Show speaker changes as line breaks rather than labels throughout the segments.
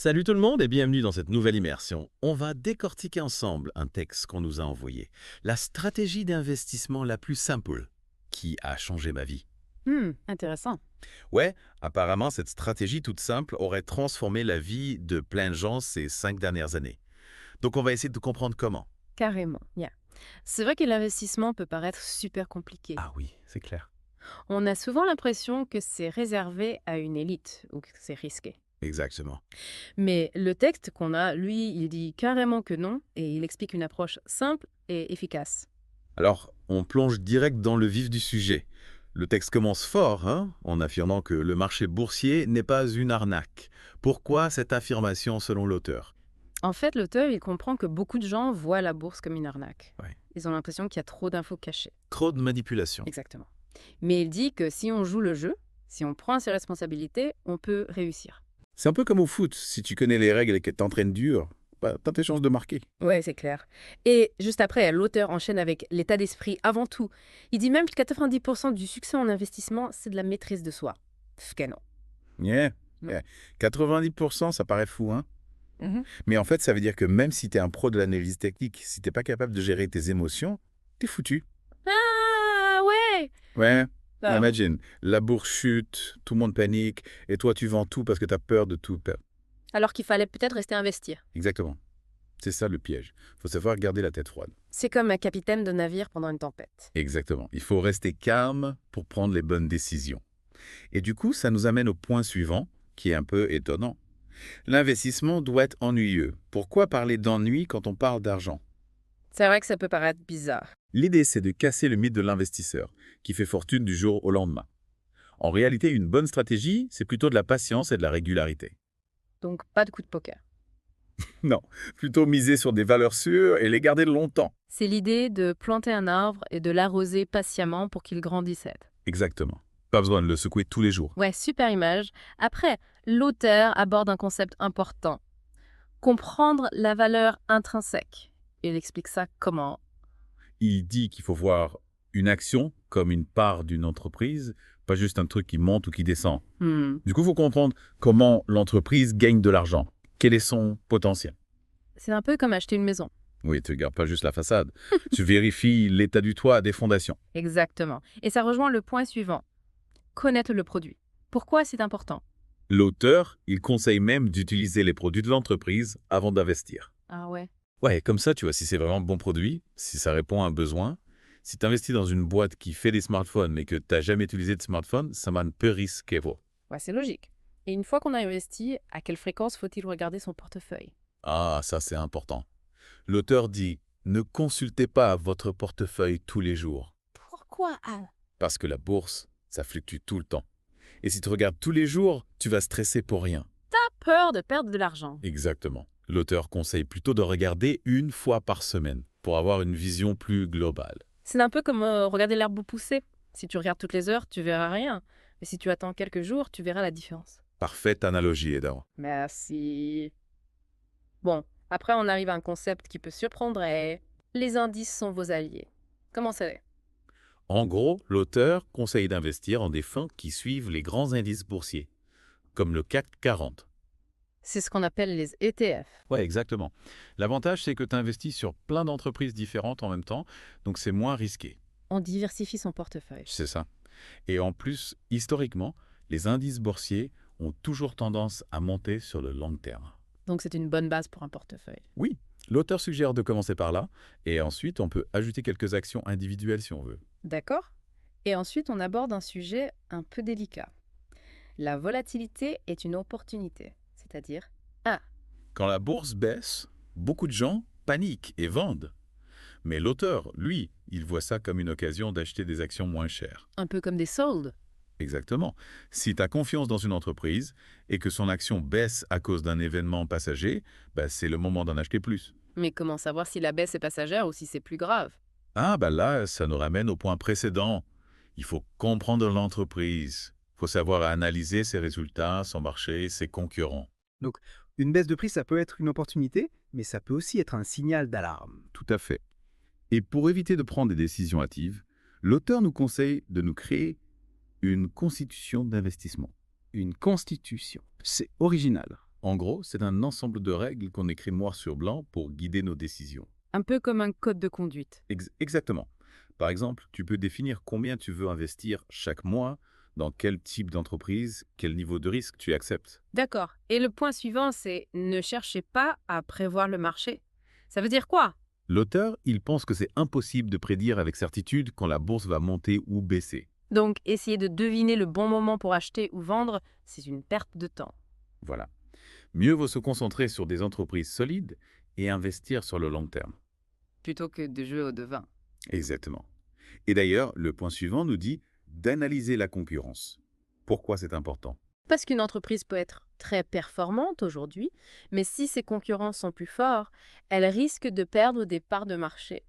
Salut tout le monde et bienvenue dans cette nouvelle immersion. On va décortiquer ensemble un texte qu'on nous a envoyé. La stratégie d'investissement la plus simple qui a changé ma vie.
Intéressant.
Ouais, apparemment cette stratégie toute simple aurait transformé la vie de plein de gens ces 5 dernières années. Donc on va essayer de comprendre comment.
Carrément. Yeah. C'est vrai que l'investissement peut paraître super compliqué.
Ah oui, c'est clair.
On a souvent l'impression que c'est réservé à une élite ou que c'est risqué.
Exactement.
Mais le texte qu'on a, lui, il dit carrément que non et il explique une approche simple et efficace.
Alors, on plonge direct dans le vif du sujet. Le texte commence fort, en affirmant que le marché boursier n'est pas une arnaque. Pourquoi cette affirmation selon l'auteur?
En fait, l'auteur, il comprend que beaucoup de gens voient la bourse comme une arnaque.
Ouais.
Ils ont l'impression qu'il y a trop d'infos cachées.
Trop de manipulation.
Exactement. Mais il dit que si on joue le jeu, si on prend ses responsabilités, on peut réussir.
C'est un peu comme au foot. Si tu connais les règles et que t'entraînes dur, t'as tes chances de marquer.
Ouais, c'est clair. Et juste après, l'auteur enchaîne avec l'état d'esprit avant tout. Il dit même que 90% du succès en investissement, c'est de la maîtrise de soi. Pff, que non.
Yeah,
Non.
yeah. 90%, ça paraît fou, hein?
Mhm.
Mais en fait, ça veut dire que même si t'es un pro de l'analyse technique, si t'es pas capable de gérer tes émotions, t'es foutu.
Ah ouais.
Ouais,
Alors,
imagine, la bourse chute, tout le monde panique, et toi tu vends tout parce que t'as peur de tout perdre.
alors qu'il fallait peut-être rester investir.
Exactement. C'est ça le piège. Faut savoir garder la tête froide.
C'est comme un capitaine de navire pendant une tempête.
Exactement. Il faut rester calme pour prendre les bonnes décisions. Et du coup, ça nous amène au point suivant, qui est un peu étonnant. L'investissement doit être ennuyeux. Pourquoi parler d'ennui quand on parle d'argent?
C'est vrai que ça peut paraître bizarre.
L'idée, c'est de casser le mythe de l'investisseur, qui fait fortune du jour au lendemain. En réalité, une bonne stratégie, c'est plutôt de la patience et de la régularité.
Donc, pas de coup de poker.
Non, plutôt miser sur des valeurs sûres et les garder longtemps.
C'est l'idée de planter un arbre et de l'arroser patiemment pour qu'il grandisse.
Exactement. Pas besoin de le secouer tous les jours.
Ouais, super image. Après, l'auteur aborde un concept important. Comprendre la valeur intrinsèque. Il explique ça comment.
Il dit qu'il faut voir une action comme une part d'une entreprise, pas juste un truc qui monte ou qui descend. Du coup, il faut comprendre comment l'entreprise gagne de l'argent. Quel est son potentiel?
C'est un peu comme acheter une maison.
Oui, tu ne regardes pas juste la façade. Tu vérifies l'état du toit des fondations.
Exactement. Et ça rejoint le point suivant. Connaître le produit. Pourquoi c'est important?
L'auteur, il conseille même d'utiliser les produits de l'entreprise avant d'investir.
Ah ouais.
Ouais, comme ça, tu vois, si c'est vraiment un bon produit, si ça répond à un besoin, si tu investis dans une boîte qui fait des smartphones mais que tu n'as jamais utilisé de smartphone, ça m'a un peu risqué.
Ouais, c'est logique. Et une fois qu'on a investi, à quelle fréquence faut-il regarder son portefeuille?
Ah, ça c'est important. L'auteur dit, ne consultez pas votre portefeuille tous les jours,
Pourquoi?
parce que la bourse, ça fluctue tout le temps. Et si tu regardes tous les jours, tu vas stresser pour rien.
Peur de perdre de l'argent.
Exactement. L'auteur conseille plutôt de regarder une fois par semaine pour avoir une vision plus globale.
C'est un peu comme regarder l'herbe pousser. Si tu regardes toutes les heures, tu verras rien. Mais si tu attends quelques jours, tu verras la différence.
Parfaite analogie, Edor.
Merci. Bon, après on arrive à un concept qui peut surprendre et les indices sont vos alliés. Comment ça l'est?
En gros, l'auteur conseille d'investir en des fonds qui suivent les grands indices boursiers, comme le CAC 40.
C'est ce qu'on appelle les ETF.
Ouais, exactement. L'avantage, c'est que tu investis sur plein d'entreprises différentes en même temps, donc c'est moins risqué.
On diversifie son portefeuille.
C'est ça. Et en plus, historiquement, les indices boursiers ont toujours tendance à monter sur le long terme.
Donc c'est une bonne base pour un portefeuille.
Oui, l'auteur suggère de commencer par là, et ensuite on peut ajouter quelques actions individuelles si on veut.
D'accord? Et ensuite on aborde un sujet un peu délicat. La volatilité est une opportunité. C'est-à-dire,
Quand la bourse baisse, beaucoup de gens paniquent et vendent. Mais l'auteur, lui, il voit ça comme une occasion d'acheter des actions moins chères.
un peu comme des soldes.
Exactement. Si tu as confiance dans une entreprise et que son action baisse à cause d'un événement passager, c'est le moment d'en acheter plus.
Mais comment savoir si la baisse est passagère ou si c'est plus grave?
Ah, là, ça nous ramène au point précédent. Il faut comprendre l'entreprise. Il faut savoir analyser ses résultats, son marché, ses concurrents.
Donc, une baisse de prix, ça peut être une opportunité, mais ça peut aussi être un signal d'alarme.
Tout à fait. Et pour éviter de prendre des décisions hâtives, l'auteur nous conseille de nous créer une constitution d'investissement.
Une constitution, c'est original.
En gros, c'est un ensemble de règles qu'on écrit noir sur blanc pour guider nos décisions.
Un peu comme un code de conduite.
Exactement. Par exemple, tu peux définir combien tu veux investir chaque mois, dans quel type d'entreprise, quel niveau de risque tu acceptes.
D'accord. Et le point suivant, c'est ne cherchez pas à prévoir le marché. Ça veut dire quoi?
L'auteur, il pense que c'est impossible de prédire avec certitude quand la bourse va monter ou baisser.
Donc, essayer de deviner le bon moment pour acheter ou vendre, c'est une perte de temps.
Voilà. Mieux vaut se concentrer sur des entreprises solides et investir sur le long terme.
Plutôt que de jouer au devin.
Exactement. Et d'ailleurs, le point suivant nous dit d'analyser la concurrence. Pourquoi c'est important?
Parce qu'une entreprise peut être très performante aujourd'hui, mais si ses concurrents sont plus forts, elle risque de perdre des parts de marché.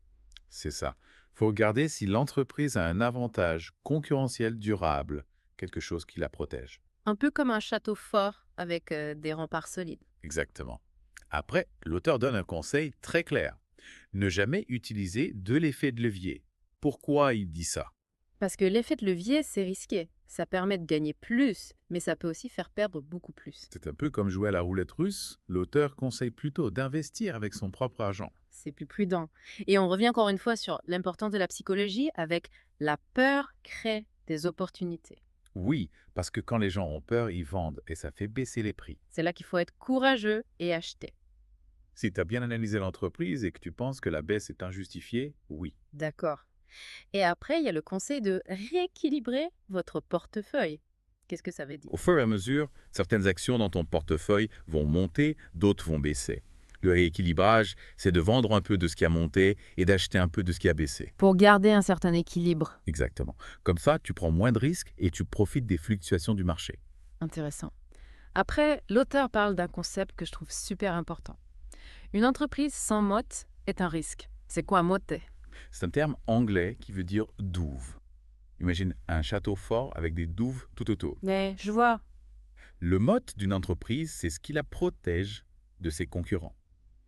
C'est ça. Faut regarder si l'entreprise a un avantage concurrentiel durable, quelque chose qui la protège.
Un peu comme un château fort avec des remparts solides.
Exactement. Après, l'auteur donne un conseil très clair. Ne jamais utiliser de l'effet de levier. Pourquoi il dit ça?
Parce que l'effet de levier, c'est risqué. Ça permet de gagner plus, mais ça peut aussi faire perdre beaucoup plus.
C'est un peu comme jouer à la roulette russe. L'auteur conseille plutôt d'investir avec son propre argent.
C'est plus prudent. Et on revient encore une fois sur l'importance de la psychologie avec la peur crée des opportunités.
Oui, parce que quand les gens ont peur, ils vendent et ça fait baisser les prix.
C'est là qu'il faut être courageux et acheter.
Si tu as bien analysé l'entreprise et que tu penses que la baisse est injustifiée, oui.
D'accord. Et après, il y a le conseil de rééquilibrer votre portefeuille. Qu'est-ce que ça veut dire?
Au fur et à mesure, certaines actions dans ton portefeuille vont monter, d'autres vont baisser. Le rééquilibrage, c'est de vendre un peu de ce qui a monté et d'acheter un peu de ce qui a baissé.
Pour garder un certain équilibre.
Exactement. Comme ça, tu prends moins de risques et tu profites des fluctuations du marché.
Intéressant. Après, l'auteur parle d'un concept que je trouve super important. Une entreprise sans motte est un risque. C'est quoi motte?
C'est un terme anglais qui veut dire douve. Imagine un château fort avec des douves tout autour.
Mais je vois.
Le motte d'une entreprise, c'est ce qui la protège de ses concurrents.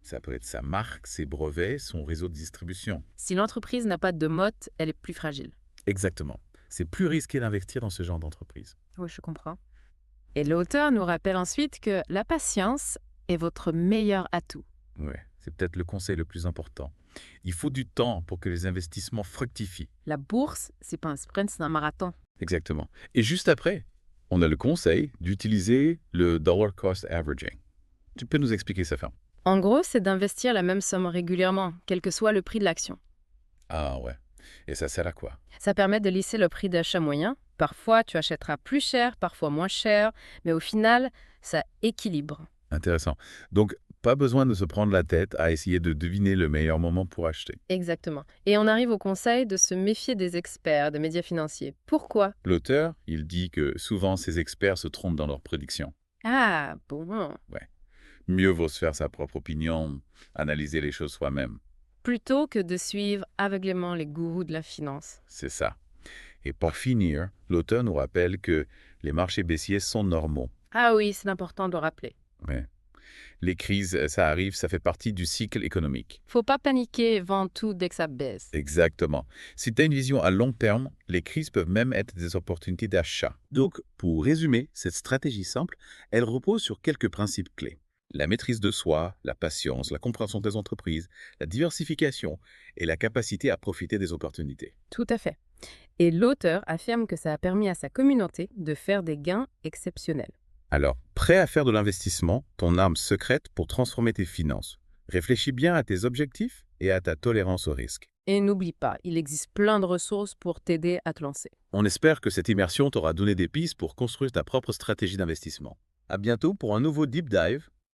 Ça peut être sa marque, ses brevets, son réseau de distribution.
Si l'entreprise n'a pas de motte, elle est plus fragile.
Exactement. C'est plus risqué d'investir dans ce genre d'entreprise.
Oui, je comprends. Et l'auteur nous rappelle ensuite que la patience est votre meilleur atout.
Ouais, c'est peut-être le conseil le plus important. Il faut du temps pour que les investissements fructifient.
La bourse, c'est pas un sprint, c'est un marathon.
Exactement. Et juste après, on a le conseil d'utiliser le dollar cost averaging. Tu peux nous expliquer ça, Ferme?
En gros, c'est d'investir la même somme régulièrement, quel que soit le prix de l'action.
Ah ouais. Et ça sert à quoi?
Ça permet de lisser le prix d'achat moyen. Parfois, tu achèteras plus cher, parfois moins cher, mais au final, ça équilibre.
Intéressant. Donc, pas besoin de se prendre la tête à essayer de deviner le meilleur moment pour acheter.
Exactement. Et on arrive au conseil de se méfier des experts, des médias financiers. Pourquoi?
L'auteur, il dit que souvent ces experts se trompent dans leurs prédictions.
Ah, bon.
Mieux vaut se faire sa propre opinion, analyser les choses soi-même.
Plutôt que de suivre aveuglément les gourous de la finance.
C'est ça. Et pour finir, l'auteur nous rappelle que les marchés baissiers sont normaux.
Ah oui, c'est important de le rappeler.
Ouais. Les crises, ça arrive, ça fait partie du cycle économique.
Faut pas paniquer et vendre tout dès que ça baisse.
Exactement. Si tu as une vision à long terme, les crises peuvent même être des opportunités d'achat. Donc, pour résumer, cette stratégie simple, elle repose sur quelques principes clés. La maîtrise de soi, la patience, la compréhension des entreprises, la diversification et la capacité à profiter des opportunités.
Tout à fait. Et l'auteur affirme que ça a permis à sa communauté de faire des gains exceptionnels.
Alors, prêt à faire de l'investissement, ton arme secrète pour transformer tes finances. Réfléchis bien à tes objectifs et à ta tolérance au risque.
Et n'oublie pas, il existe plein de ressources pour t'aider à te lancer.
On espère que cette immersion t'aura donné des pistes pour construire ta propre stratégie d'investissement. À bientôt pour un nouveau Deep Dive